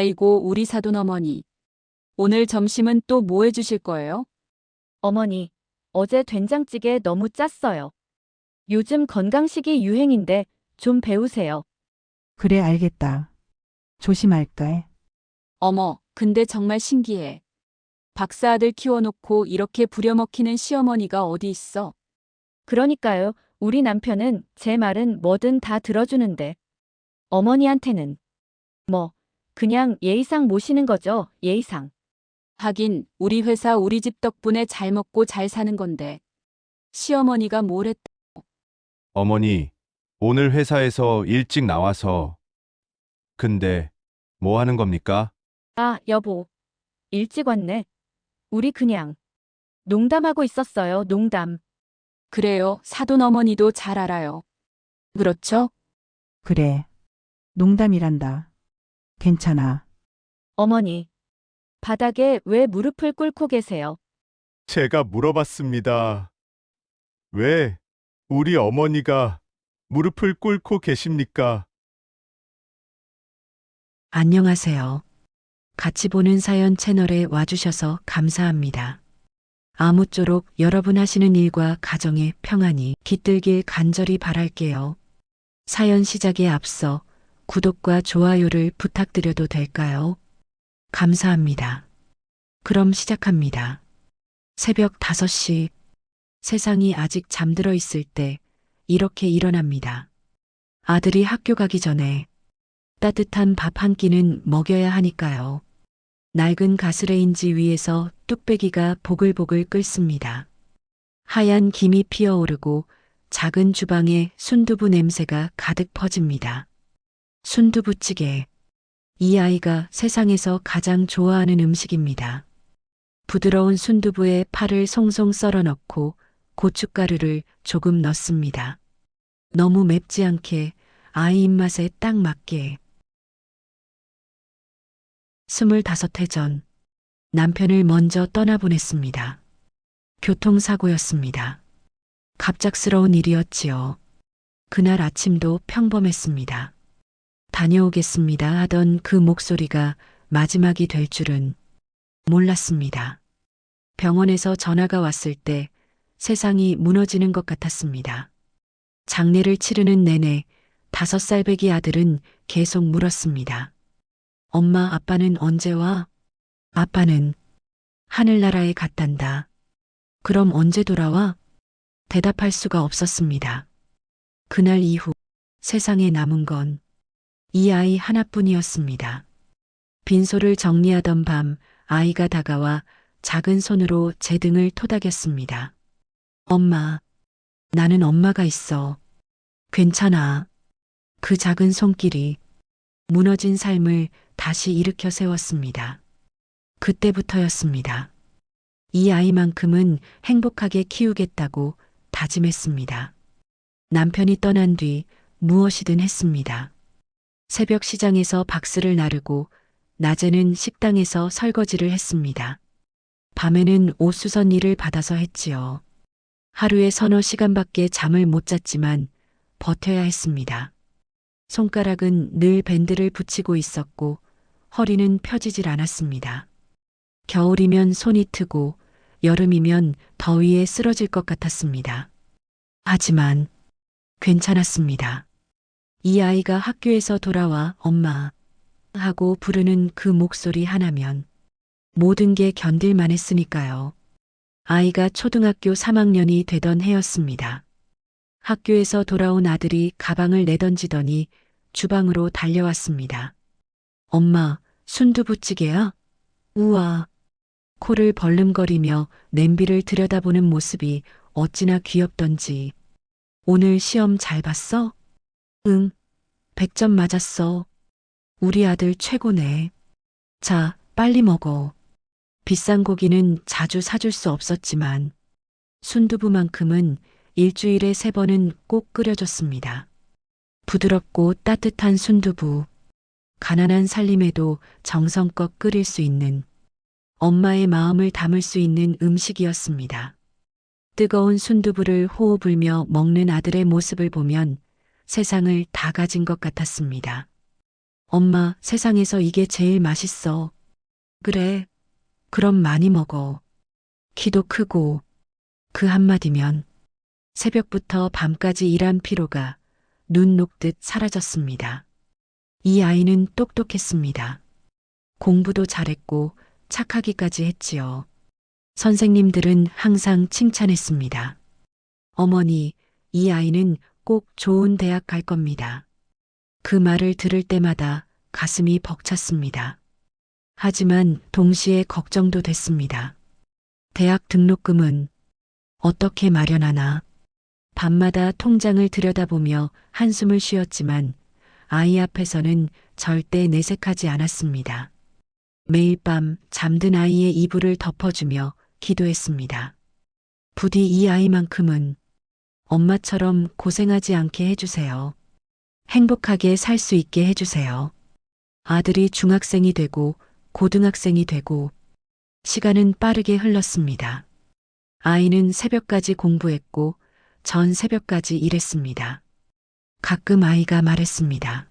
아이고, 우리 사돈어머니. 오늘 점심은 또 뭐 해주실 거예요? 어머니, 어제 된장찌개 너무 짰어요. 요즘 건강식이 유행인데 좀 배우세요. 그래, 알겠다. 조심할게. 어머, 근데 정말 신기해. 박사아들 키워놓고 이렇게 부려먹히는 시어머니가 어디 있어? 그러니까요, 우리 남편은 제 말은 뭐든 다 들어주는데. 어머니한테는 뭐, 그냥 예의상 모시는 거죠, 예의상. 하긴, 우리 회사 우리 집 덕분에 잘 먹고 잘 사는 건데. 시어머니가 뭘 했다. 어머니, 오늘 회사에서 일찍 나와서. 근데 뭐 하는 겁니까? 아, 여보. 일찍 왔네. 우리 그냥 농담하고 있었어요, 농담. 그래요, 사돈어머니도 잘 알아요. 그렇죠? 그래. 농담이란다. 괜찮아. 어머니, 바닥에 왜 무릎을 꿇고 계세요? 제가 물어봤습니다. 왜 우리 어머니가 무릎을 꿇고 계십니까? 안녕하세요. 같이 보는 사연 채널에 와주셔서 감사합니다. 아무쪼록 여러분 하시는 일과 가정의 평안이 깃들길 간절히 바랄게요. 사연 시작에 앞서 구독과 좋아요를 부탁드려도 될까요? 감사합니다. 그럼 시작합니다. 새벽 5시, 세상이 아직 잠들어 있을 때 이렇게 일어납니다. 아들이 학교 가기 전에 따뜻한 밥 한 끼는 먹여야 하니까요. 낡은 가스레인지 위에서 뚝배기가 보글보글 끓습니다. 하얀 김이 피어오르고 작은 주방에 순두부 냄새가 가득 퍼집니다. 순두부찌개. 이 아이가 세상에서 가장 좋아하는 음식입니다. 부드러운 순두부에 파를 송송 썰어 넣고 고춧가루를 조금 넣습니다. 너무 맵지 않게 아이 입맛에 딱 맞게. 25해 전 남편을 먼저 떠나보냈습니다. 교통사고였습니다. 갑작스러운 일이었지요. 그날 아침도 평범했습니다. 다녀오겠습니다 하던 그 목소리가 마지막이 될 줄은 몰랐습니다. 병원에서 전화가 왔을 때 세상이 무너지는 것 같았습니다. 장례를 치르는 내내 5살 배기 아들은 계속 물었습니다. 엄마, 아빠는 언제 와? 아빠는 하늘나라에 갔단다. 그럼 언제 돌아와? 대답할 수가 없었습니다. 그날 이후 세상에 남은 건 이 아이 하나뿐이었습니다. 빈소를 정리하던 밤 아이가 다가와 작은 손으로 제 등을 토닥였습니다. 엄마, 나는 엄마가 있어. 괜찮아. 그 작은 손길이 무너진 삶을 다시 일으켜 세웠습니다. 그때부터였습니다. 이 아이만큼은 행복하게 키우겠다고 다짐했습니다. 남편이 떠난 뒤 무엇이든 했습니다. 새벽 시장에서 박스를 나르고 낮에는 식당에서 설거지를 했습니다. 밤에는 옷수선 일을 받아서 했지요. 하루에 서너 시간밖에 잠을 못 잤지만 버텨야 했습니다. 손가락은 늘 밴드를 붙이고 있었고 허리는 펴지질 않았습니다. 겨울이면 손이 트고 여름이면 더위에 쓰러질 것 같았습니다. 하지만 괜찮았습니다. 이 아이가 학교에서 돌아와 엄마 하고 부르는 그 목소리 하나면 모든 게 견딜만 했으니까요. 아이가 초등학교 3학년이 되던 해였습니다. 학교에서 돌아온 아들이 가방을 내던지더니 주방으로 달려왔습니다. 엄마, 순두부찌개야? 우와. 코를 벌름거리며 냄비를 들여다보는 모습이 어찌나 귀엽던지. 오늘 시험 잘 봤어? 응, 100점 맞았어. 우리 아들 최고네. 자, 빨리 먹어. 비싼 고기는 자주 사줄 수 없었지만 순두부만큼은 일주일에 3번은 꼭 끓여줬습니다. 부드럽고 따뜻한 순두부. 가난한 살림에도 정성껏 끓일 수 있는 엄마의 마음을 담을 수 있는 음식이었습니다. 뜨거운 순두부를 호호 불며 먹는 아들의 모습을 보면 세상을 다 가진 것 같았습니다. 엄마, 세상에서 이게 제일 맛있어. 그래. 그럼 많이 먹어. 키도 크고. 그 한마디면 새벽부터 밤까지 일한 피로가 눈 녹듯 사라졌습니다. 이 아이는 똑똑했습니다. 공부도 잘했고 착하기까지 했지요. 선생님들은 항상 칭찬했습니다. 어머니, 이 아이는 꼭 좋은 대학 갈 겁니다. 그 말을 들을 때마다 가슴이 벅찼습니다. 하지만 동시에 걱정도 됐습니다. 대학 등록금은 어떻게 마련하나? 밤마다 통장을 들여다보며 한숨을 쉬었지만 아이 앞에서는 절대 내색하지 않았습니다. 매일 밤 잠든 아이의 이불을 덮어주며 기도했습니다. 부디 이 아이만큼은 엄마처럼 고생하지 않게 해주세요. 행복하게 살 수 있게 해주세요. 아들이 중학생이 되고 고등학생이 되고 시간은 빠르게 흘렀습니다. 아이는 새벽까지 공부했고 전 새벽까지 일했습니다. 가끔 아이가 말했습니다.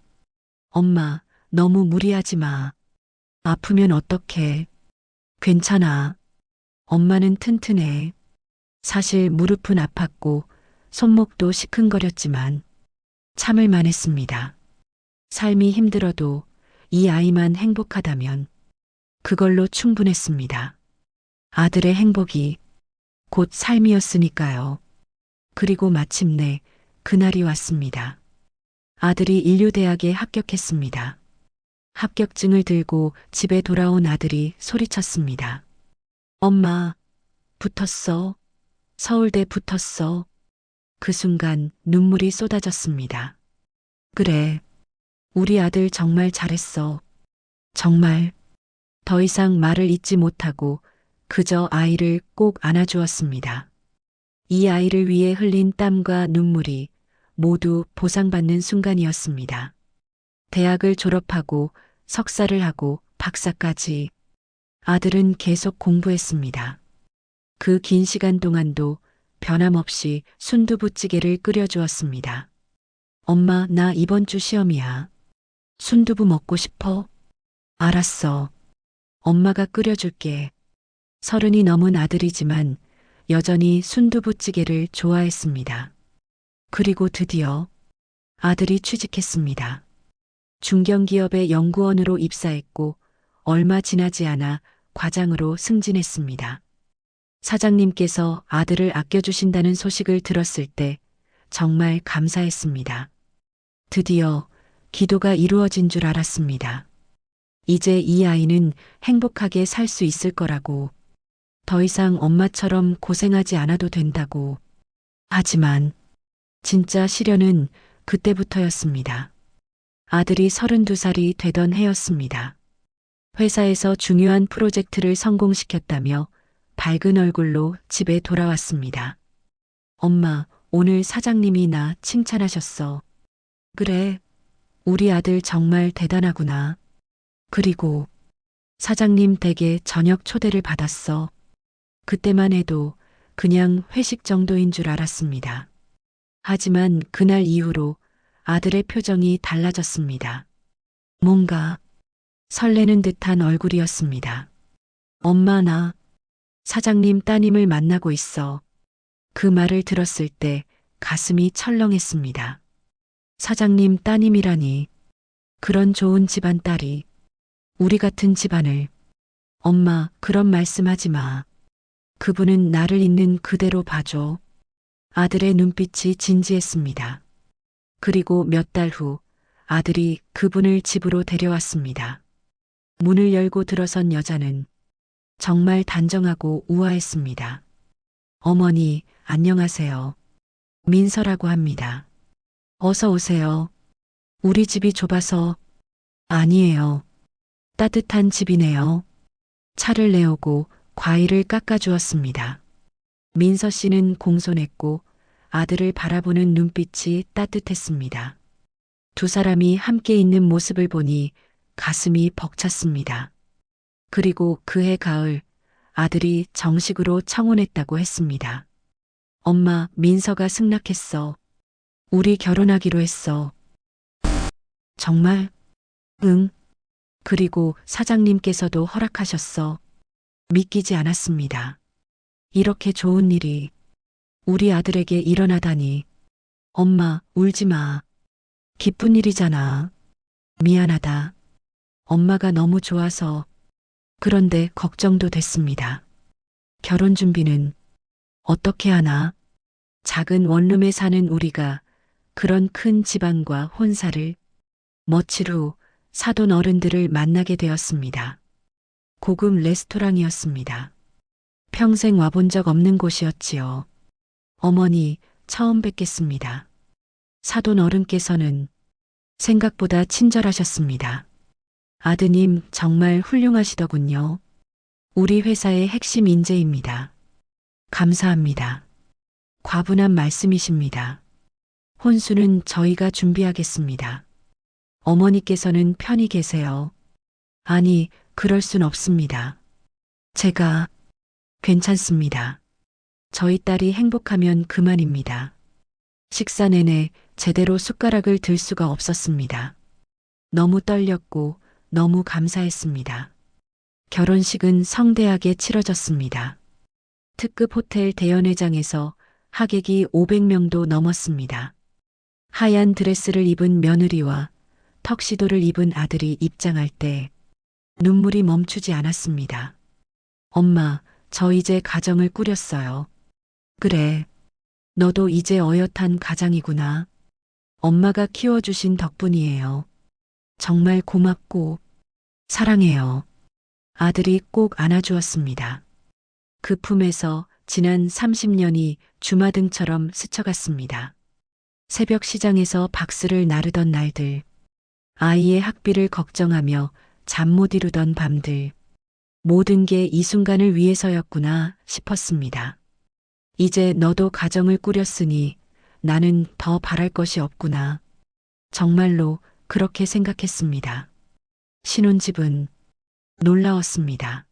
엄마, 너무 무리하지 마. 아프면 어떡해. 괜찮아. 엄마는 튼튼해. 사실 무릎은 아팠고 손목도 시큰거렸지만 참을만 했습니다. 삶이 힘들어도 이 아이만 행복하다면 그걸로 충분했습니다. 아들의 행복이 곧 삶이었으니까요. 그리고 마침내 그날이 왔습니다. 아들이 인류대학에 합격했습니다. 합격증을 들고 집에 돌아온 아들이 소리쳤습니다. 엄마, 붙었어. 서울대 붙었어. 그 순간 눈물이 쏟아졌습니다. 그래, 우리 아들 정말 잘했어. 정말. 더 이상 말을 잇지 못하고 그저 아이를 꼭 안아주었습니다. 이 아이를 위해 흘린 땀과 눈물이 모두 보상받는 순간이었습니다. 대학을 졸업하고 석사를 하고 박사까지 아들은 계속 공부했습니다. 그 긴 시간 동안도 변함없이 순두부찌개를 끓여주었습니다. 엄마, 나 이번 주 시험이야. 순두부 먹고 싶어? 알았어. 엄마가 끓여줄게. 30이 넘은 아들이지만 여전히 순두부찌개를 좋아했습니다. 그리고 드디어 아들이 취직했습니다. 중견기업의 연구원으로 입사했고 얼마 지나지 않아 과장으로 승진했습니다. 사장님께서 아들을 아껴주신다는 소식을 들었을 때 정말 감사했습니다. 드디어 기도가 이루어진 줄 알았습니다. 이제 이 아이는 행복하게 살 수 있을 거라고, 더 이상 엄마처럼 고생하지 않아도 된다고. 하지만 진짜 시련은 그때부터였습니다. 아들이 32살이 되던 해였습니다. 회사에서 중요한 프로젝트를 성공시켰다며 밝은 얼굴로 집에 돌아왔습니다. 엄마, 오늘 사장님이 나 칭찬하셨어. 그래, 우리 아들 정말 대단하구나. 그리고 사장님 댁에 저녁 초대를 받았어. 그때만 해도 그냥 회식 정도인 줄 알았습니다. 하지만 그날 이후로 아들의 표정이 달라졌습니다. 뭔가 설레는 듯한 얼굴이었습니다. 엄마, 나 사장님 따님을 만나고 있어. 그 말을 들었을 때 가슴이 철렁했습니다. 사장님 따님이라니, 그런 좋은 집안 딸이, 우리 같은 집안을. 엄마, 그런 말씀하지 마. 그분은 나를 있는 그대로 봐줘. 아들의 눈빛이 진지했습니다. 그리고 몇 달 후 아들이 그분을 집으로 데려왔습니다. 문을 열고 들어선 여자는 정말 단정하고 우아했습니다. 어머니, 안녕하세요. 민서라고 합니다. 어서 오세요. 우리 집이 좁아서. 아니에요. 따뜻한 집이네요. 차를 내오고 과일을 깎아주었습니다. 민서 씨는 공손했고 아들을 바라보는 눈빛이 따뜻했습니다. 두 사람이 함께 있는 모습을 보니 가슴이 벅찼습니다. 그리고 그해 가을 아들이 정식으로 청혼했다고 했습니다. 엄마, 민서가 승낙했어. 우리 결혼하기로 했어. 정말? 응. 그리고 사장님께서도 허락하셨어. 믿기지 않았습니다. 이렇게 좋은 일이 우리 아들에게 일어나다니. 엄마, 울지 마. 기쁜 일이잖아. 미안하다. 엄마가 너무 좋아서. 그런데 걱정도 됐습니다. 결혼 준비는 어떻게 하나? 작은 원룸에 사는 우리가 그런 큰 집안과 혼사를 며칠 후 사돈 어른들을 만나게 되었습니다. 고급 레스토랑이었습니다. 평생 와본 적 없는 곳이었지요. 어머니, 처음 뵙겠습니다. 사돈 어른께서는 생각보다 친절하셨습니다. 아드님, 정말 훌륭하시더군요. 우리 회사의 핵심 인재입니다. 감사합니다. 과분한 말씀이십니다. 혼수는 저희가 준비하겠습니다. 어머니께서는 편히 계세요. 아니, 그럴 순 없습니다. 제가 괜찮습니다. 저희 딸이 행복하면 그만입니다. 식사 내내 제대로 숟가락을 들 수가 없었습니다. 너무 떨렸고 너무 감사했습니다. 결혼식은 성대하게 치러졌습니다. 특급 호텔 대연회장에서 하객이 500명도 넘었습니다. 하얀 드레스를 입은 며느리와 턱시도를 입은 아들이 입장할 때 눈물이 멈추지 않았습니다. 엄마, 저 이제 가정을 꾸렸어요. 그래, 너도 이제 어엿한 가장이구나. 엄마가 키워주신 덕분이에요. 정말 고맙고 사랑해요. 아들이 꼭 안아주었습니다. 그 품에서 지난 30년이 주마등처럼 스쳐갔습니다. 새벽 시장에서 박스를 나르던 날들, 아이의 학비를 걱정하며 잠 못 이루던 밤들, 모든 게 이 순간을 위해서였구나 싶었습니다. 이제 너도 가정을 꾸렸으니 나는 더 바랄 것이 없구나. 정말로 그렇게 생각했습니다. 신혼집은 놀라웠습니다.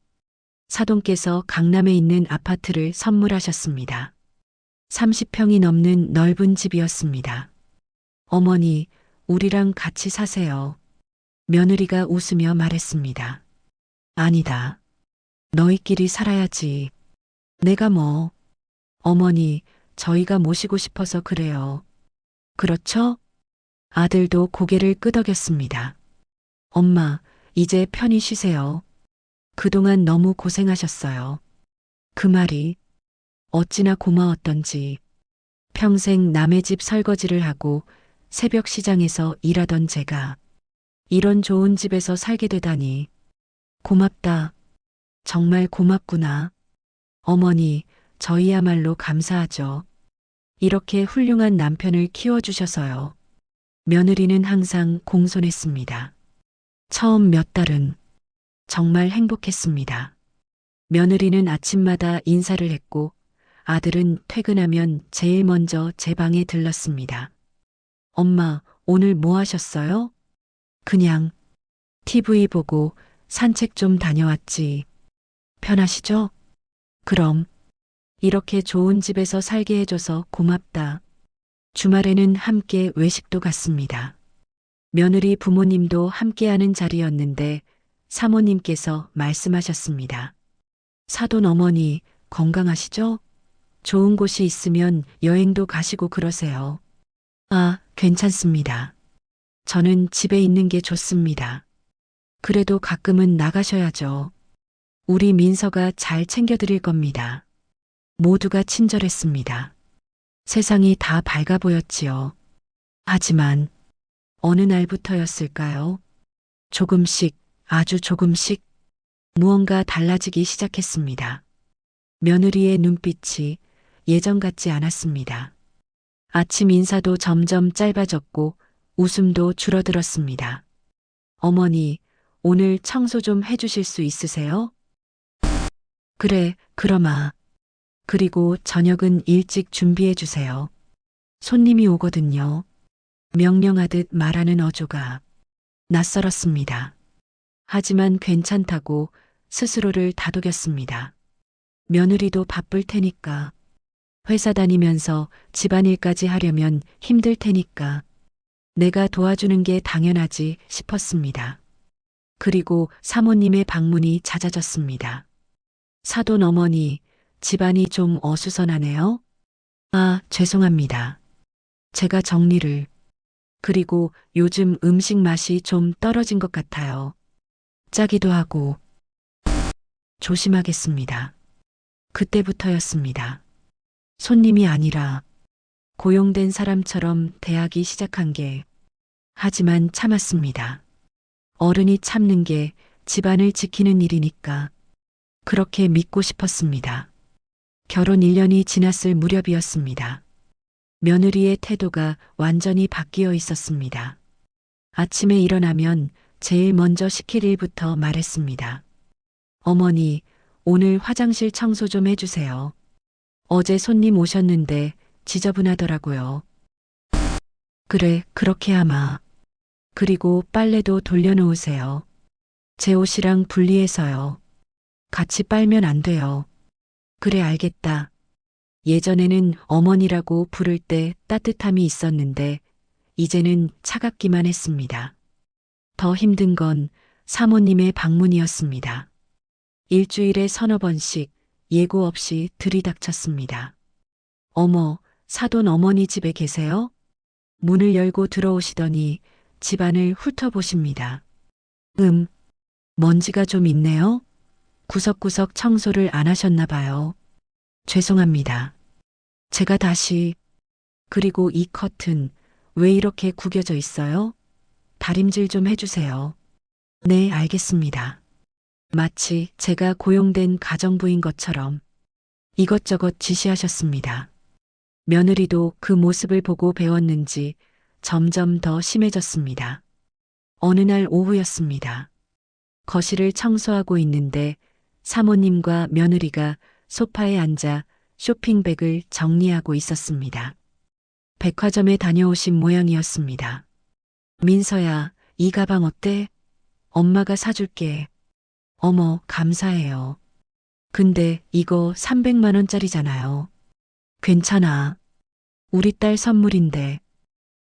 사돈께서 강남에 있는 아파트를 선물하셨습니다. 30평이 넘는 넓은 집이었습니다. 어머니, 우리랑 같이 사세요. 며느리가 웃으며 말했습니다. 아니다. 너희끼리 살아야지. 내가 뭐. 어머니, 저희가 모시고 싶어서 그래요. 그렇죠? 아들도 고개를 끄덕였습니다. 엄마, 이제 편히 쉬세요. 그동안 너무 고생하셨어요. 그 말이 어찌나 고마웠던지. 평생 남의 집 설거지를 하고 새벽 시장에서 일하던 제가 이런 좋은 집에서 살게 되다니. 고맙다. 정말 고맙구나. 어머니, 저희야말로 감사하죠. 이렇게 훌륭한 남편을 키워주셔서요. 며느리는 항상 공손했습니다. 처음 몇 달은 정말 행복했습니다. 며느리는 아침마다 인사를 했고 아들은 퇴근하면 제일 먼저 제 방에 들렀습니다. 엄마, 오늘 뭐 하셨어요? 그냥 TV 보고 산책 좀 다녀왔지. 편하시죠? 그럼 이렇게 좋은 집에서 살게 해줘서 고맙다. 주말에는 함께 외식도 갔습니다. 며느리 부모님도 함께하는 자리였는데 사모님께서 말씀하셨습니다. 사돈 어머니 건강하시죠? 좋은 곳이 있으면 여행도 가시고 그러세요. 아, 괜찮습니다. 저는 집에 있는 게 좋습니다. 그래도 가끔은 나가셔야죠. 우리 민서가 잘 챙겨드릴 겁니다. 모두가 친절했습니다. 세상이 다 밝아 보였지요. 하지만 어느 날부터였을까요? 조금씩, 아주 조금씩 무언가 달라지기 시작했습니다. 며느리의 눈빛이 예전 같지 않았습니다. 아침 인사도 점점 짧아졌고 웃음도 줄어들었습니다. 어머니, 오늘 청소 좀 해주실 수 있으세요? 그래, 그러마. 그리고 저녁은 일찍 준비해 주세요. 손님이 오거든요. 명령하듯 말하는 어조가 낯설었습니다. 하지만 괜찮다고 스스로를 다독였습니다. 며느리도 바쁠 테니까. 회사 다니면서 집안일까지 하려면 힘들 테니까. 내가 도와주는 게 당연하지 싶었습니다. 그리고 사모님의 방문이 잦아졌습니다. 사돈 어머니, 집안이 좀 어수선하네요. 아, 죄송합니다. 제가 정리를. 그리고 요즘 음식 맛이 좀 떨어진 것 같아요. 짜기도 하고. 조심하겠습니다. 그때부터였습니다. 손님이 아니라 고용된 사람처럼 대하기 시작한 게, 하지만 참았습니다. 어른이 참는 게 집안을 지키는 일이니까 그렇게 믿고 싶었습니다. 결혼 1년이 지났을 무렵이었습니다. 며느리의 태도가 완전히 바뀌어 있었습니다. 아침에 일어나면 제일 먼저 시킬 일부터 말했습니다. 어머니, 오늘 화장실 청소 좀 해주세요. 어제 손님 오셨는데 지저분하더라고요. 그래, 그렇게 하마. 그리고 빨래도 돌려놓으세요. 제 옷이랑 분리해서요. 같이 빨면 안 돼요. 그래, 알겠다. 예전에는 어머니라고 부를 때 따뜻함이 있었는데 이제는 차갑기만 했습니다. 더 힘든 건 사모님의 방문이었습니다. 일주일에 서너 번씩 예고 없이 들이닥쳤습니다. 어머, 사돈 어머니 집에 계세요? 문을 열고 들어오시더니 집안을 훑어보십니다. 먼지가 좀 있네요. 구석구석 청소를 안 하셨나 봐요. 죄송합니다. 제가 다시. 그리고 이 커튼 왜 이렇게 구겨져 있어요? 다림질 좀 해주세요. 네, 알겠습니다. 마치 제가 고용된 가정부인 것처럼 이것저것 지시하셨습니다. 며느리도 그 모습을 보고 배웠는지 점점 더 심해졌습니다. 어느 날 오후였습니다. 거실을 청소하고 있는데 사모님과 며느리가 소파에 앉아 쇼핑백을 정리하고 있었습니다. 백화점에 다녀오신 모양이었습니다. 민서야, 이 가방 어때? 엄마가 사줄게. 어머, 감사해요. 근데 이거 300만 원짜리잖아요. 괜찮아. 우리 딸 선물인데.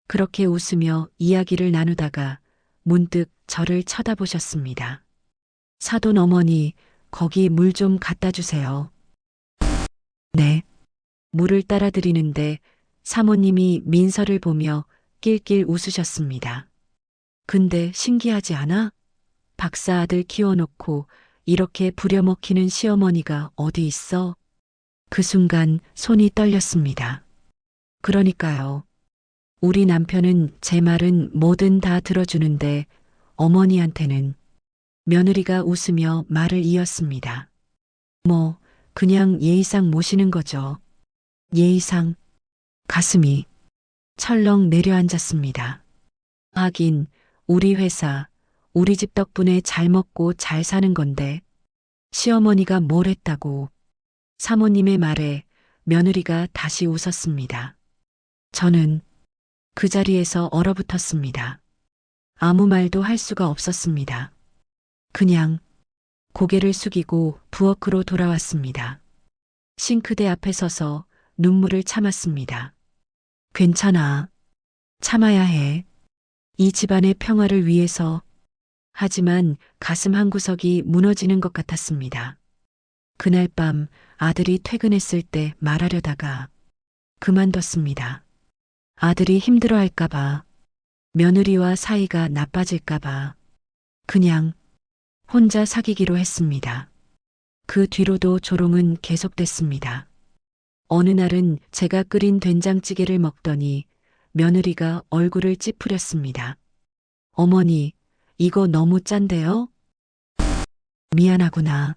그렇게 웃으며 이야기를 나누다가 문득 저를 쳐다보셨습니다. 사돈 어머니, 거기 물 좀 갖다 주세요. 네. 물을 따라 드리는데 사모님이 민서를 보며 낄낄 웃으셨습니다. 근데 신기하지 않아? 박사 아들 키워놓고 이렇게 부려먹히는 시어머니가 어디 있어? 그 순간 손이 떨렸습니다. 그러니까요. 우리 남편은 제 말은 뭐든 다 들어주는데 어머니한테는. 며느리가 웃으며 말을 이었습니다. 뭐, 그냥 예의상 모시는 거죠. 예의상. 가슴이 철렁 내려앉았습니다. 하긴, 우리 회사, 우리 집 덕분에 잘 먹고 잘 사는 건데, 시어머니가 뭘 했다고. 사모님의 말에 며느리가 다시 웃었습니다. 저는 그 자리에서 얼어붙었습니다. 아무 말도 할 수가 없었습니다. 그냥 고개를 숙이고 부엌으로 돌아왔습니다. 싱크대 앞에 서서 눈물을 참았습니다. 괜찮아. 참아야 해. 이 집안의 평화를 위해서. 하지만 가슴 한구석이 무너지는 것 같았습니다. 그날 밤 아들이 퇴근했을 때 말하려다가 그만뒀습니다. 아들이 힘들어할까봐, 며느리와 사이가 나빠질까봐, 그냥 혼자 사귀기로 했습니다. 그 뒤로도 조롱은 계속됐습니다. 어느 날은 제가 끓인 된장찌개를 먹더니 며느리가 얼굴을 찌푸렸습니다. 어머니, 이거 너무 짠데요? 미안하구나.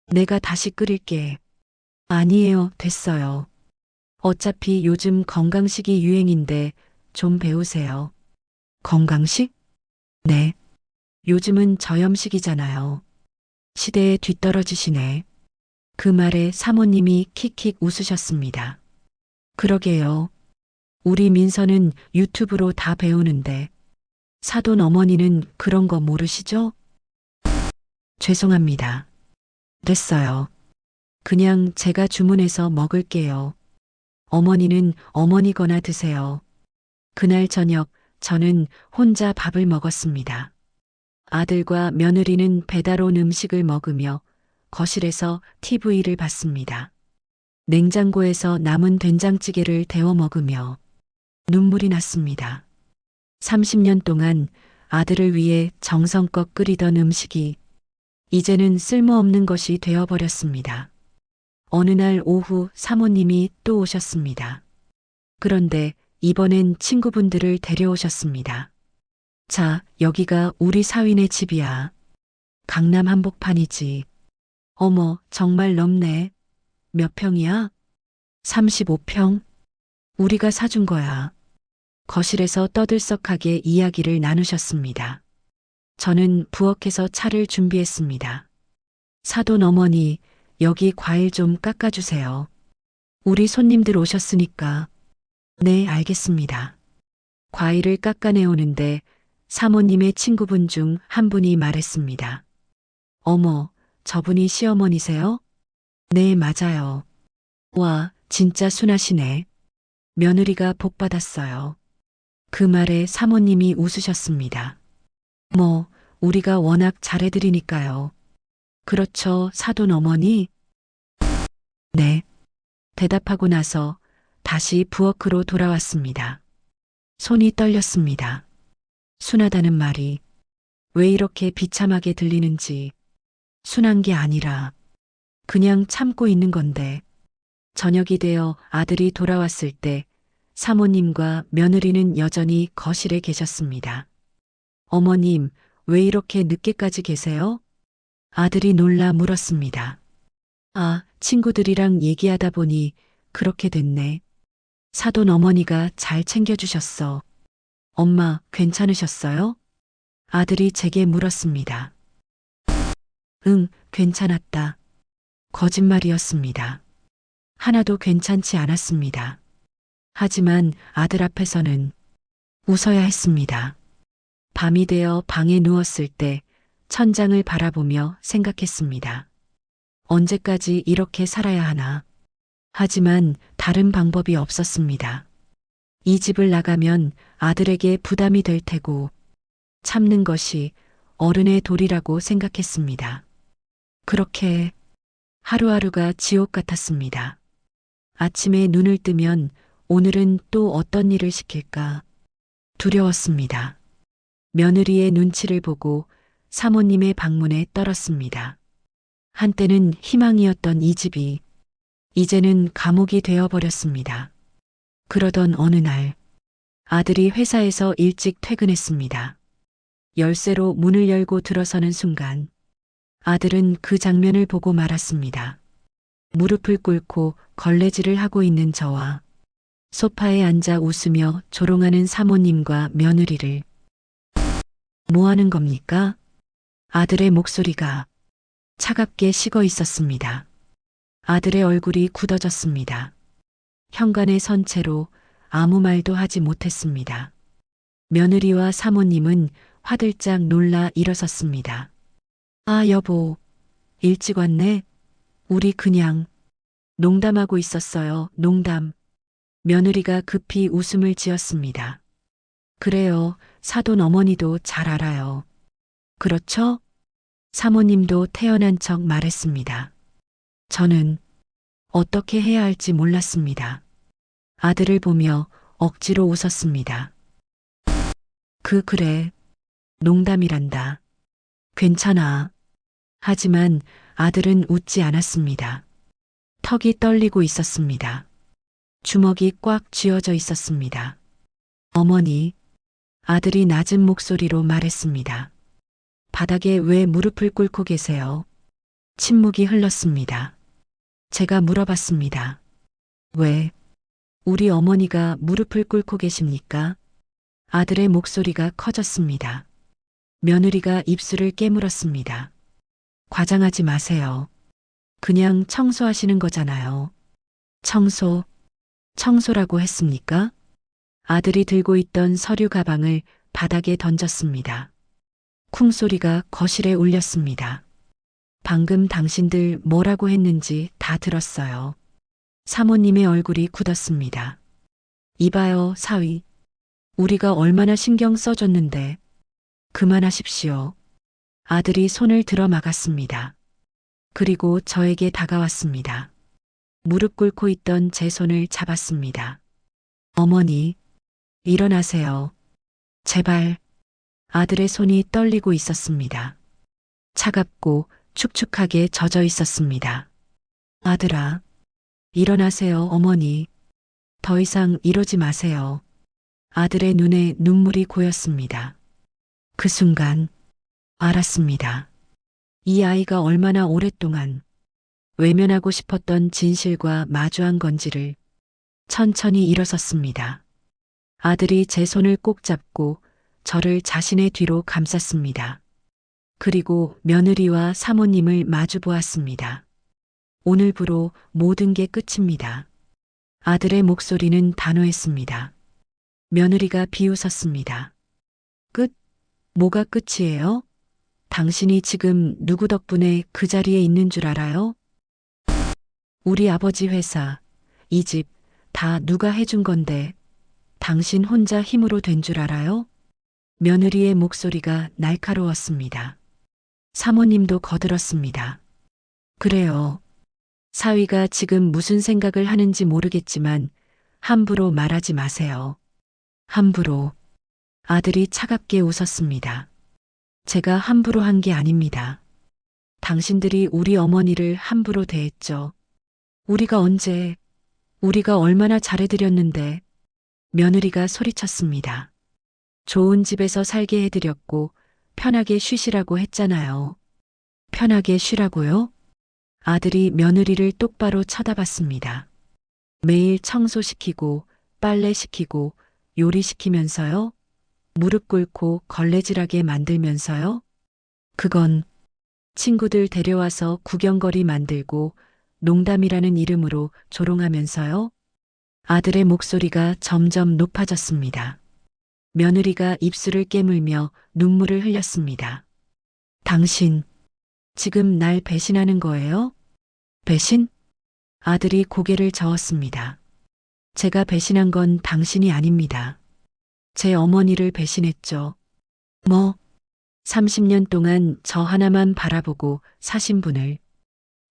내가 다시 끓일게. 아니에요, 됐어요. 어차피 요즘 건강식이 유행인데 좀 배우세요. 건강식? 네. 요즘은 저염식이잖아요. 시대에 뒤떨어지시네. 그 말에 사모님이 킥킥 웃으셨습니다. 그러게요. 우리 민서는 유튜브로 다 배우는데 사돈 어머니는 그런 거 모르시죠? 죄송합니다. 됐어요. 그냥 제가 주문해서 먹을게요. 어머니는 어머니거나 드세요. 그날 저녁 저는 혼자 밥을 먹었습니다. 아들과 며느리는 배달 온 음식을 먹으며 거실에서 TV를 봤습니다. 냉장고에서 남은 된장찌개를 데워 먹으며 눈물이 났습니다. 30년 동안 아들을 위해 정성껏 끓이던 음식이 이제는 쓸모없는 것이 되어버렸습니다. 어느 날 오후 사모님이 또 오셨습니다. 그런데 이번엔 친구분들을 데려오셨습니다. 자, 여기가 우리 사위네 집이야. 강남 한복판이지. 어머, 정말 넓네. 몇 평이야? 35평? 우리가 사준 거야. 거실에서 떠들썩하게 이야기를 나누셨습니다. 저는 부엌에서 차를 준비했습니다. 사돈 어머니, 여기 과일 좀 깎아주세요. 우리 손님들 오셨으니까. 네, 알겠습니다. 과일을 깎아내오는데 사모님의 친구분 중 한 분이 말했습니다. 어머, 저분이 시어머니세요? 네, 맞아요. 와, 진짜 순하시네. 며느리가 복 받았어요. 그 말에 사모님이 웃으셨습니다. 뭐, 우리가 워낙 잘해드리니까요. 그렇죠, 사돈 어머니? 네. 대답하고 나서 다시 부엌으로 돌아왔습니다. 손이 떨렸습니다. 순하다는 말이 왜 이렇게 비참하게 들리는지, 순한 게 아니라 그냥 참고 있는 건데, 저녁이 되어 아들이 돌아왔을 때 사모님과 며느리는 여전히 거실에 계셨습니다. 어머님, 왜 이렇게 늦게까지 계세요? 아들이 놀라 물었습니다. 아, 친구들이랑 얘기하다 보니 그렇게 됐네. 사돈 어머니가 잘 챙겨주셨어. 엄마, 괜찮으셨어요? 아들이 제게 물었습니다. 응, 괜찮았다. 거짓말이었습니다. 하나도 괜찮지 않았습니다. 하지만 아들 앞에서는 웃어야 했습니다. 밤이 되어 방에 누웠을 때 천장을 바라보며 생각했습니다. 언제까지 이렇게 살아야 하나. 하지만 다른 방법이 없었습니다. 이 집을 나가면 아들에게 부담이 될 테고 참는 것이 어른의 도리라고 생각했습니다. 그렇게 하루하루가 지옥 같았습니다. 아침에 눈을 뜨면 오늘은 또 어떤 일을 시킬까 두려웠습니다. 며느리의 눈치를 보고 사모님의 방문에 떨었습니다. 한때는 희망이었던 이 집이 이제는 감옥이 되어버렸습니다. 그러던 어느 날 아들이 회사에서 일찍 퇴근했습니다. 열쇠로 문을 열고 들어서는 순간 아들은 그 장면을 보고 말았습니다. 무릎을 꿇고 걸레질을 하고 있는 저와 소파에 앉아 웃으며 조롱하는 사모님과 며느리를. 뭐 하는 겁니까? 아들의 목소리가 차갑게 식어 있었습니다. 아들의 얼굴이 굳어졌습니다. 현관에 선 채로 아무 말도 하지 못했습니다. 며느리와 사모님은 화들짝 놀라 일어섰습니다. 아, 여보, 일찍 왔네? 우리 그냥 농담하고 있었어요, 농담. 며느리가 급히 웃음을 지었습니다. 그래요, 사돈 어머니도 잘 알아요. 그렇죠? 사모님도 태연한 척 말했습니다. 저는 어떻게 해야 할지 몰랐습니다. 아들을 보며 억지로 웃었습니다. 그래. 농담이란다. 괜찮아. 하지만 아들은 웃지 않았습니다. 턱이 떨리고 있었습니다. 주먹이 꽉 쥐어져 있었습니다. 어머니, 아들이 낮은 목소리로 말했습니다. 바닥에 왜 무릎을 꿇고 계세요? 침묵이 흘렀습니다. 제가 물어봤습니다. 왜? 우리 어머니가 무릎을 꿇고 계십니까? 아들의 목소리가 커졌습니다. 며느리가 입술을 깨물었습니다. 과장하지 마세요. 그냥 청소하시는 거잖아요. 청소라고 했습니까? 아들이 들고 있던 서류 가방을 바닥에 던졌습니다. 쿵 소리가 거실에 울렸습니다. 방금 당신들 뭐라고 했는지 다 들었어요. 사모님의 얼굴이 굳었습니다. 이봐요, 사위. 우리가 얼마나 신경 써줬는데. 그만하십시오. 아들이 손을 들어 막았습니다. 그리고 저에게 다가왔습니다. 무릎 꿇고 있던 제 손을 잡았습니다. 어머니, 일어나세요. 제발. 아들의 손이 떨리고 있었습니다. 차갑고 축축하게 젖어 있었습니다. 아들아, 일어나세요, 어머니. 더 이상 이러지 마세요. 아들의 눈에 눈물이 고였습니다. 그 순간 알았습니다. 이 아이가 얼마나 오랫동안 외면하고 싶었던 진실과 마주한 건지를. 천천히 일어섰습니다. 아들이 제 손을 꼭 잡고 저를 자신의 뒤로 감쌌습니다. 그리고 며느리와 사모님을 마주 보았습니다. 오늘부로 모든 게 끝입니다. 아들의 목소리는 단호했습니다. 며느리가 비웃었습니다. 끝? 뭐가 끝이에요? 당신이 지금 누구 덕분에 그 자리에 있는 줄 알아요? 우리 아버지 회사, 이 집 다 누가 해준 건데 당신 혼자 힘으로 된 줄 알아요? 며느리의 목소리가 날카로웠습니다. 사모님도 거들었습니다. 그래요. 사위가 지금 무슨 생각을 하는지 모르겠지만 함부로 말하지 마세요. 함부로. 아들이 차갑게 웃었습니다. 제가 함부로 한 게 아닙니다. 당신들이 우리 어머니를 함부로 대했죠. 우리가 얼마나 잘해드렸는데. 며느리가 소리쳤습니다. 좋은 집에서 살게 해드렸고 편하게 쉬시라고 했잖아요. 편하게 쉬라고요? 아들이 며느리를 똑바로 쳐다봤습니다. 매일 청소시키고 빨래시키고 요리시키면서요? 무릎 꿇고 걸레질하게 만들면서요? 그건 친구들 데려와서 구경거리 만들고 농담이라는 이름으로 조롱하면서요? 아들의 목소리가 점점 높아졌습니다. 며느리가 입술을 깨물며 눈물을 흘렸습니다. 당신, 지금 날 배신하는 거예요? 배신? 아들이 고개를 저었습니다. 제가 배신한 건 당신이 아닙니다. 제 어머니를 배신했죠. 30년 동안 저 하나만 바라보고 사신 분을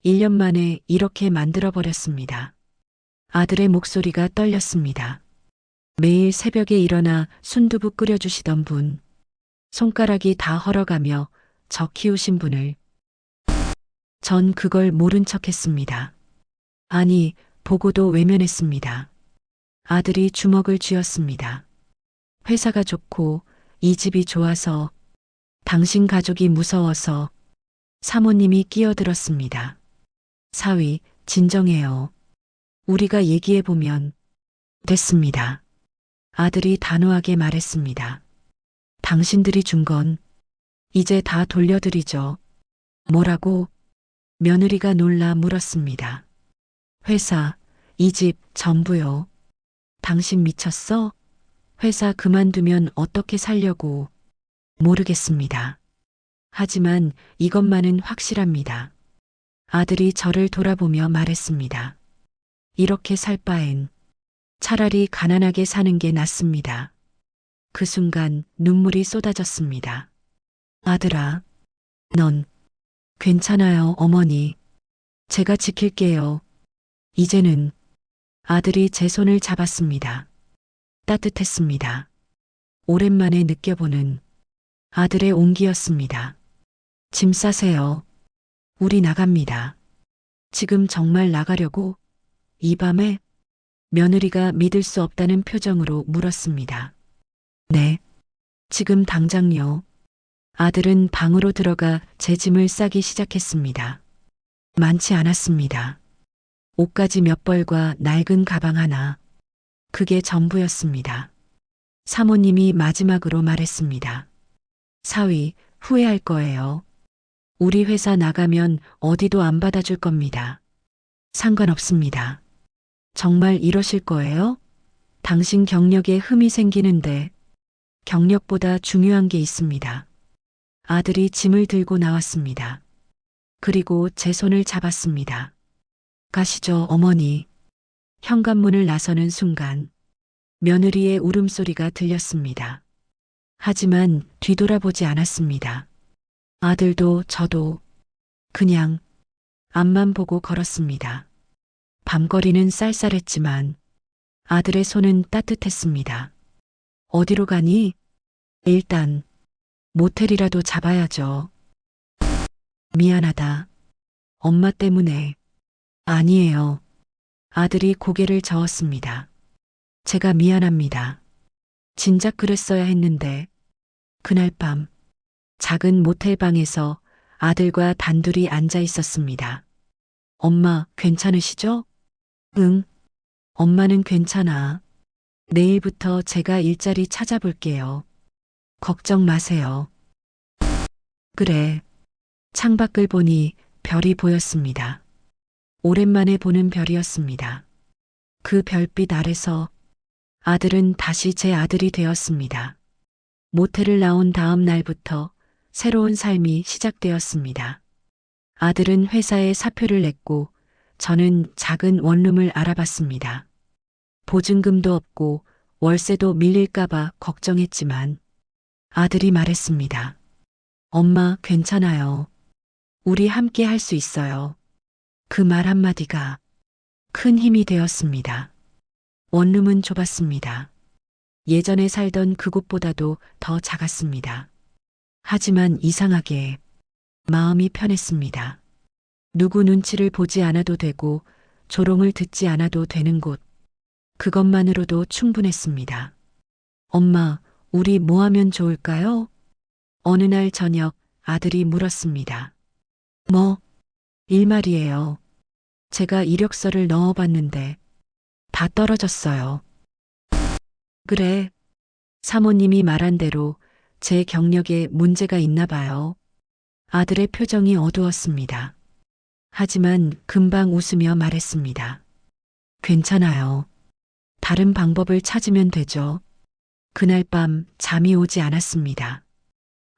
1년 만에 이렇게 만들어버렸습니다. 아들의 목소리가 떨렸습니다. 매일 새벽에 일어나 순두부 끓여주시던 분, 손가락이 다 헐어가며 저 키우신 분을. 전 그걸 모른 척 했습니다. 아니, 보고도 외면했습니다. 아들이 주먹을 쥐었습니다. 회사가 좋고 이 집이 좋아서, 당신 가족이 무서워서. 사모님이 끼어들었습니다. 사위, 진정해요. 우리가 얘기해보면. 됐습니다. 아들이 단호하게 말했습니다. 당신들이 준 건 이제 다 돌려드리죠. 뭐라고? 며느리가 놀라 물었습니다. 회사, 이 집 전부요. 당신 미쳤어? 회사 그만두면 어떻게 살려고. 모르겠습니다. 하지만 이것만은 확실합니다. 아들이 저를 돌아보며 말했습니다. 이렇게 살 바엔 차라리 가난하게 사는 게 낫습니다. 그 순간 눈물이 쏟아졌습니다. 아들아, 넌 괜찮아요, 어머니. 제가 지킬게요. 이제는. 아들이 제 손을 잡았습니다. 따뜻했습니다. 오랜만에 느껴보는 아들의 온기였습니다. 짐 싸세요. 우리 나갑니다. 지금 정말 나가려고? 이 밤에? 며느리가 믿을 수 없다는 표정으로 물었습니다. 네. 지금 당장요. 아들은 방으로 들어가 제 짐을 싸기 시작했습니다. 많지 않았습니다. 옷가지 몇 벌과 낡은 가방 하나. 그게 전부였습니다. 사모님이 마지막으로 말했습니다. 사위, 후회할 거예요. 우리 회사 나가면 어디도 안 받아줄 겁니다. 상관없습니다. 정말 이러실 거예요? 당신 경력에 흠이 생기는데 경력보다 중요한 게 있습니다. 아들이 짐을 들고 나왔습니다. 그리고 제 손을 잡았습니다. 가시죠, 어머니. 현관문을 나서는 순간 며느리의 울음소리가 들렸습니다. 하지만 뒤돌아보지 않았습니다. 아들도 저도 그냥 앞만 보고 걸었습니다. 밤거리는 쌀쌀했지만 아들의 손은 따뜻했습니다. 어디로 가니? 일단 모텔이라도 잡아야죠. 미안하다. 엄마 때문에. 아니에요. 아들이 고개를 저었습니다. 제가 미안합니다. 진작 그랬어야 했는데. 그날 밤 작은 모텔방에서 아들과 단둘이 앉아 있었습니다. 엄마, 괜찮으시죠? 응. 엄마는 괜찮아. 내일부터 제가 일자리 찾아볼게요. 걱정 마세요. 그래. 창밖을 보니 별이 보였습니다. 오랜만에 보는 별이었습니다. 그 별빛 아래서 아들은 다시 제 아들이 되었습니다. 모텔을 나온 다음 날부터 새로운 삶이 시작되었습니다. 아들은 회사에 사표를 냈고 저는 작은 원룸을 알아봤습니다. 보증금도 없고 월세도 밀릴까봐 걱정했지만 아들이 말했습니다. 엄마, 괜찮아요. 우리 함께 할 수 있어요. 그 말 한마디가 큰 힘이 되었습니다. 원룸은 좁았습니다. 예전에 살던 그곳보다도 더 작았습니다. 하지만 이상하게 마음이 편했습니다. 누구 눈치를 보지 않아도 되고 조롱을 듣지 않아도 되는 곳. 그것만으로도 충분했습니다. 엄마, 우리 뭐 하면 좋을까요? 어느 날 저녁 아들이 물었습니다. 뭐? 일말이에요. 제가 이력서를 넣어봤는데 다 떨어졌어요. 그래. 사모님이 말한 대로 제 경력에 문제가 있나 봐요. 아들의 표정이 어두웠습니다. 하지만 금방 웃으며 말했습니다. 괜찮아요. 다른 방법을 찾으면 되죠. 그날 밤 잠이 오지 않았습니다.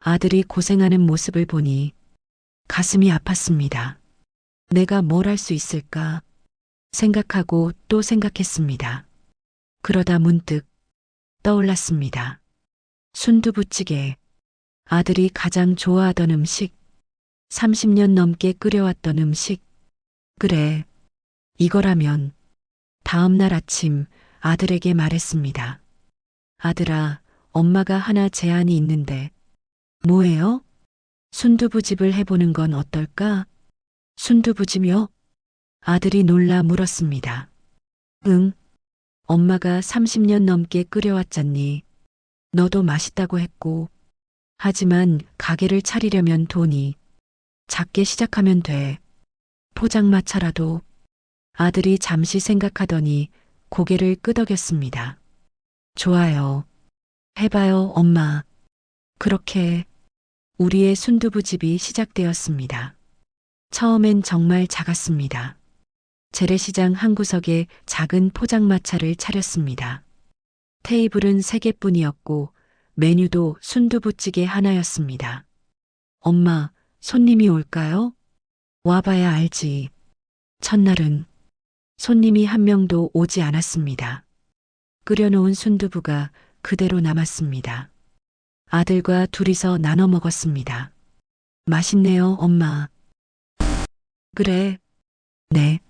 아들이 고생하는 모습을 보니 가슴이 아팠습니다. 내가 뭘 할 수 있을까 생각하고 또 생각했습니다. 그러다 문득 떠올랐습니다. 순두부찌개. 아들이 가장 좋아하던 음식. 30년 넘게 끓여왔던 음식. 그래, 이거라면. 다음 날 아침 아들에게 말했습니다. 아들아, 엄마가 하나 제안이 있는데. 뭐예요? 순두부집을 해보는 건 어떨까? 순두부집이요? 아들이 놀라 물었습니다. 응. 엄마가 30년 넘게 끓여왔잖니. 너도 맛있다고 했고. 하지만 가게를 차리려면 돈이 작게 시작하면 돼. 포장마차라도. 아들이 잠시 생각하더니 고개를 끄덕였습니다. 좋아요. 해봐요, 엄마. 그렇게 우리의 순두부집이 시작되었습니다. 처음엔 정말 작았습니다. 재래시장 한 구석에 작은 포장마차를 차렸습니다. 테이블은 3개뿐이었고 메뉴도 순두부찌개 하나였습니다. 엄마, 손님이 올까요? 와봐야 알지. 첫날은 손님이 한 명도 오지 않았습니다. 끓여놓은 순두부가 그대로 남았습니다. 아들과 둘이서 나눠 먹었습니다. 맛있네요, 엄마. 그래. 네.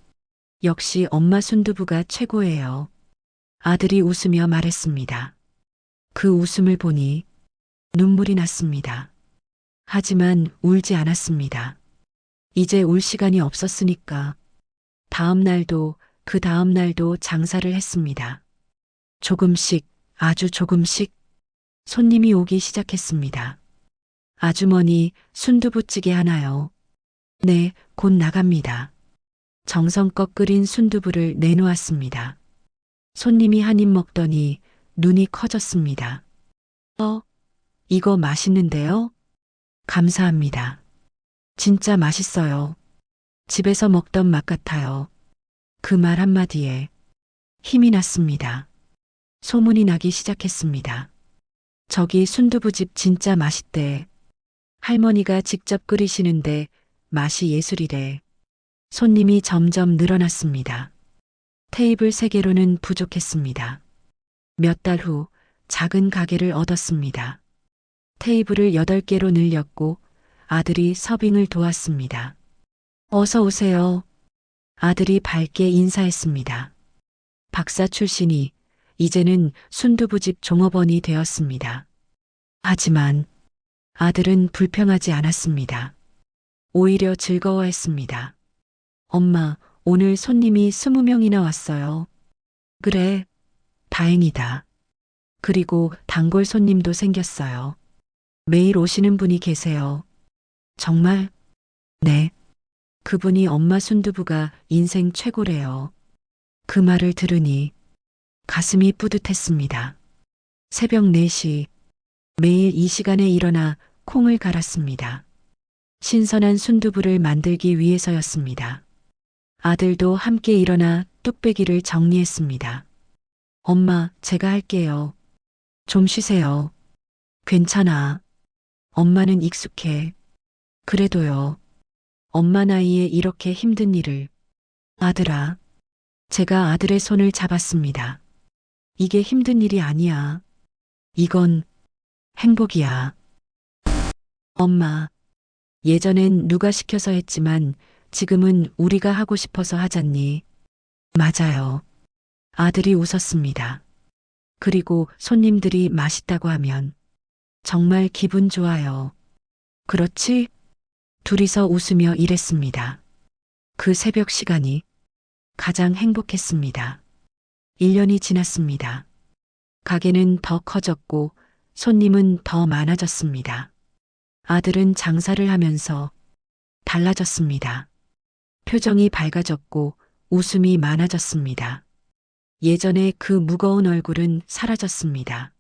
역시 엄마 순두부가 최고예요. 아들이 웃으며 말했습니다. 그 웃음을 보니 눈물이 났습니다. 하지만 울지 않았습니다. 이제 울 시간이 없었으니까. 다음 날도 그 다음 날도 장사를 했습니다. 조금씩, 아주 조금씩 손님이 오기 시작했습니다. 아주머니, 순두부찌개 하나요? 네, 곧 나갑니다. 정성껏 끓인 순두부를 내놓았습니다. 손님이 한 입 먹더니 눈이 커졌습니다. 이거 맛있는데요? 감사합니다. 진짜 맛있어요. 집에서 먹던 맛 같아요. 그 말 한마디에 힘이 났습니다. 소문이 나기 시작했습니다. 저기 순두부집 진짜 맛있대. 할머니가 직접 끓이시는데 맛이 예술이래. 손님이 점점 늘어났습니다. 테이블 3개로는 부족했습니다. 몇 달 후 작은 가게를 얻었습니다. 테이블을 8개로 늘렸고 아들이 서빙을 도왔습니다. 어서 오세요. 아들이 밝게 인사했습니다. 박사 출신이 이제는 순두부집 종업원이 되었습니다. 하지만 아들은 불평하지 않았습니다. 오히려 즐거워했습니다. 엄마, 오늘 손님이 20명이나 왔어요. 그래, 다행이다. 그리고 단골 손님도 생겼어요. 매일 오시는 분이 계세요. 정말? 네. 그분이 엄마 순두부가 인생 최고래요. 그 말을 들으니 가슴이 뿌듯했습니다. 새벽 4시, 매일 이 시간에 일어나 콩을 갈았습니다. 신선한 순두부를 만들기 위해서였습니다. 아들도 함께 일어나 뚝배기를 정리했습니다. 엄마, 제가 할게요. 좀 쉬세요. 괜찮아. 엄마는 익숙해. 그래도요. 엄마 나이에 이렇게 힘든 일을. 아들아. 제가 아들의 손을 잡았습니다. 이게 힘든 일이 아니야. 이건 행복이야. 엄마. 예전엔 누가 시켜서 했지만 지금은 우리가 하고 싶어서 하잖니. 맞아요. 아들이 웃었습니다. 그리고 손님들이 맛있다고 하면 정말 기분 좋아요. 그렇지? 둘이서 웃으며 일했습니다. 그 새벽 시간이 가장 행복했습니다. 1년이 지났습니다. 가게는 더 커졌고 손님은 더 많아졌습니다. 아들은 장사를 하면서 달라졌습니다. 표정이 밝아졌고 웃음이 많아졌습니다. 예전에 그 무거운 얼굴은 사라졌습니다.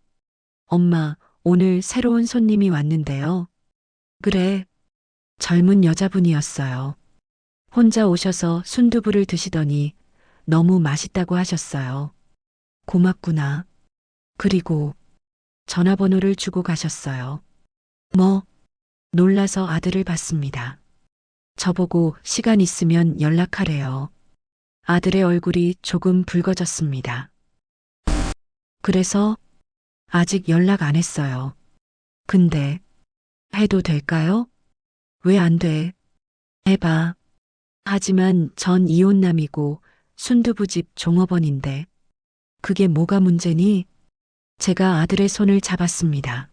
엄마, 오늘 새로운 손님이 왔는데요. 그래. 젊은 여자분이었어요. 혼자 오셔서 순두부를 드시더니 너무 맛있다고 하셨어요. 고맙구나. 그리고 전화번호를 주고 가셨어요. 뭐? 놀라서 아들을 봤습니다. 저보고 시간 있으면 연락하래요. 아들의 얼굴이 조금 붉어졌습니다. 그래서 아직 연락 안 했어요. 근데 해도 될까요? 왜 안 돼? 해봐. 하지만 전 이혼남이고 순두부집 종업원인데 그게 뭐가 문제니? 제가 아들의 손을 잡았습니다.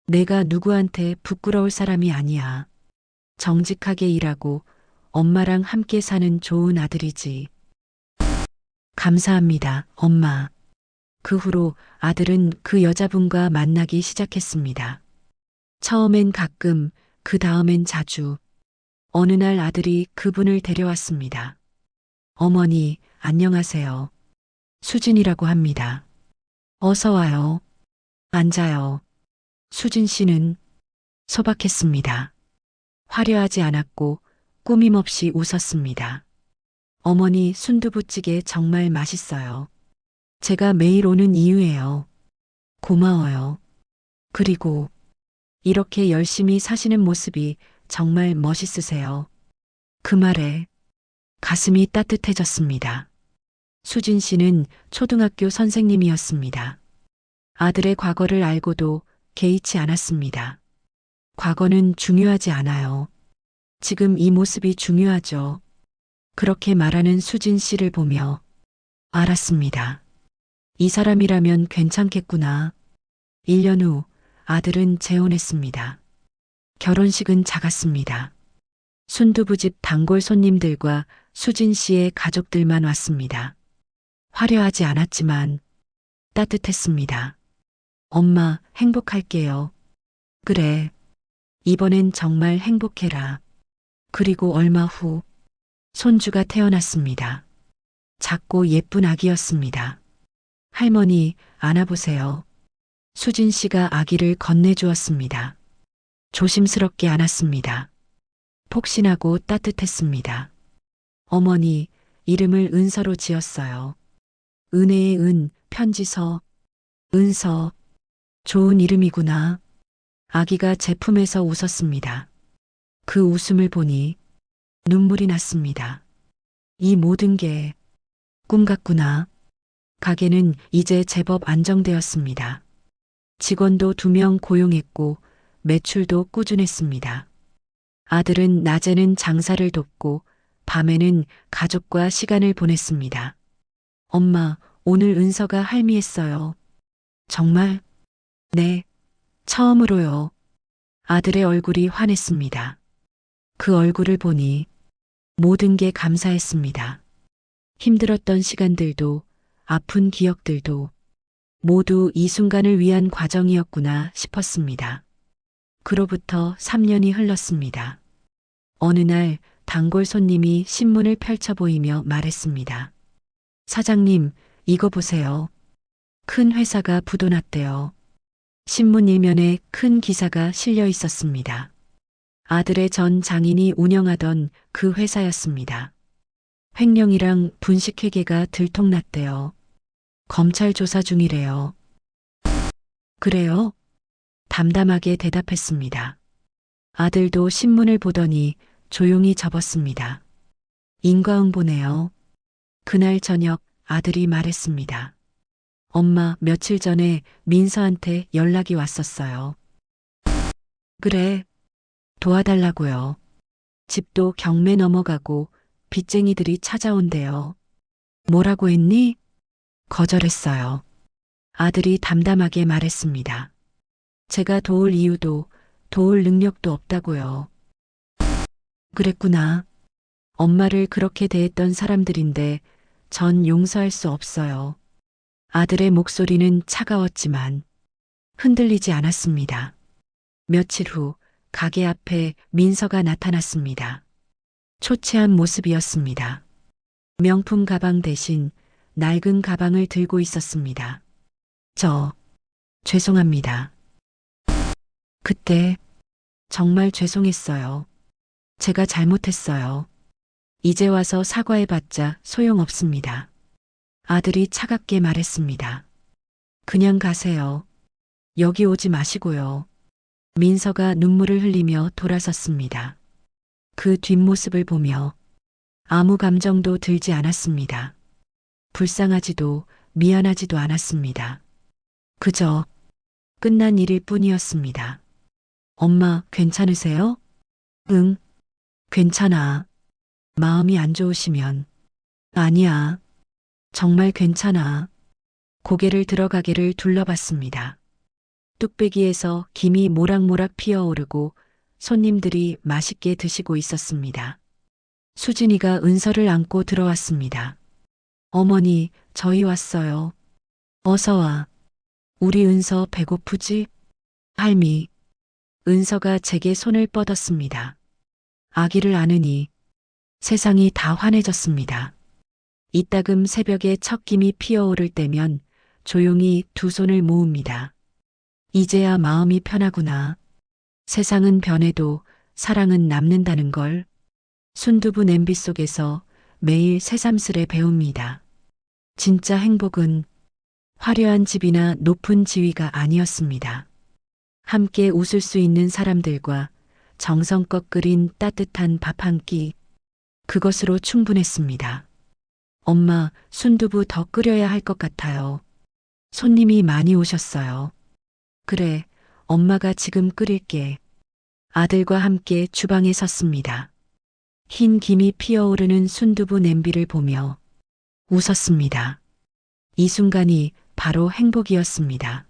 내가 누구한테 부끄러울 사람이 아니야. 정직하게 일하고 엄마랑 함께 사는 좋은 아들이지. 감사합니다, 엄마. 그 후로 아들은 그 여자분과 만나기 시작했습니다. 처음엔 가끔, 그 다음엔 자주. 어느 날 아들이 그분을 데려왔습니다. 어머니, 안녕하세요. 수진이라고 합니다. 어서 와요. 앉아요. 수진 씨는 소박했습니다. 화려하지 않았고 꾸밈없이 웃었습니다. 어머니 순두부찌개 정말 맛있어요. 제가 매일 오는 이유예요. 고마워요. 그리고 이렇게 열심히 사시는 모습이 정말 멋있으세요. 그 말에 가슴이 따뜻해졌습니다. 수진 씨는 초등학교 선생님이었습니다. 아들의 과거를 알고도 개의치 않았습니다. 과거는 중요하지 않아요. 지금 이 모습이 중요하죠. 그렇게 말하는 수진 씨를 보며 알았습니다. 이 사람이라면 괜찮겠구나. 1년 후 아들은 재혼했습니다. 결혼식은 작았습니다. 순두부집 단골 손님들과 수진 씨의 가족들만 왔습니다. 화려하지 않았지만 따뜻했습니다. 엄마, 행복할게요. 그래. 이번엔 정말 행복해라. 그리고 얼마 후 손주가 태어났습니다. 작고 예쁜 아기였습니다. 할머니, 안아보세요. 수진 씨가 아기를 건네주었습니다. 조심스럽게 안았습니다. 폭신하고 따뜻했습니다. 어머니, 이름을 은서로 지었어요. 은혜의 은, 편지서, 은서. 좋은 이름이구나. 아기가 제 품에서 웃었습니다. 그 웃음을 보니 눈물이 났습니다. 이 모든 게 꿈 같구나. 가게는 이제 제법 안정되었습니다. 직원도 2명 고용했고 매출도 꾸준했습니다. 아들은 낮에는 장사를 돕고 밤에는 가족과 시간을 보냈습니다. 엄마, 오늘 은서가 할미했어요. 정말? 네, 처음으로요. 아들의 얼굴이 환했습니다. 그 얼굴을 보니 모든 게 감사했습니다. 힘들었던 시간들도 아픈 기억들도 모두 이 순간을 위한 과정이었구나 싶었습니다. 그로부터 3년이 흘렀습니다. 어느 날 단골 손님이 신문을 펼쳐 보이며 말했습니다. 사장님, 이거 보세요. 큰 회사가 부도났대요. 신문 일면에 큰 기사가 실려 있었습니다. 아들의 전 장인이 운영하던 그 회사였습니다. 횡령이랑 분식회계가 들통났대요. 검찰 조사 중이래요. 그래요? 담담하게 대답했습니다. 아들도 신문을 보더니 조용히 접었습니다. 인과응보네요. 그날 저녁 아들이 말했습니다. 엄마, 며칠 전에 민서한테 연락이 왔었어요. 그래, 도와달라고요. 집도 경매 넘어가고 빚쟁이들이 찾아온대요. 뭐라고 했니? 거절했어요. 아들이 담담하게 말했습니다. 제가 도울 이유도 도울 능력도 없다고요. 그랬구나. 엄마를 그렇게 대했던 사람들인데 전 용서할 수 없어요. 아들의 목소리는 차가웠지만 흔들리지 않았습니다. 며칠 후 가게 앞에 민서가 나타났습니다. 초췌한 모습이었습니다. 명품 가방 대신 낡은 가방을 들고 있었습니다. 죄송합니다. 그때 정말 죄송했어요. 제가 잘못했어요. 이제 와서 사과해봤자 소용없습니다. 아들이 차갑게 말했습니다. 그냥 가세요. 여기 오지 마시고요. 민서가 눈물을 흘리며 돌아섰습니다. 그 뒷모습을 보며 아무 감정도 들지 않았습니다. 불쌍하지도 미안하지도 않았습니다. 그저 끝난 일일 뿐이었습니다. 엄마, 괜찮으세요? 응, 괜찮아. 마음이 안 좋으시면. 아니야. 정말 괜찮아. 고개를 들어 가게를 둘러봤습니다. 뚝배기에서 김이 모락모락 피어오르고 손님들이 맛있게 드시고 있었습니다. 수진이가 은서를 안고 들어왔습니다. 어머니, 저희 왔어요. 어서 와. 우리 은서 배고프지? 할미. 은서가 제게 손을 뻗었습니다. 아기를 안으니 세상이 다 환해졌습니다. 이따금 새벽에 첫 김이 피어오를 때면 조용히 두 손을 모읍니다. 이제야 마음이 편하구나. 세상은 변해도 사랑은 남는다는 걸 순두부 냄비 속에서 매일 새삼스레 배웁니다. 진짜 행복은 화려한 집이나 높은 지위가 아니었습니다. 함께 웃을 수 있는 사람들과 정성껏 끓인 따뜻한 밥 한 끼, 그것으로 충분했습니다. 엄마, 순두부 더 끓여야 할 것 같아요. 손님이 많이 오셨어요. 그래, 엄마가 지금 끓일게. 아들과 함께 주방에 섰습니다. 흰 김이 피어오르는 순두부 냄비를 보며 웃었습니다. 이 순간이 바로 행복이었습니다.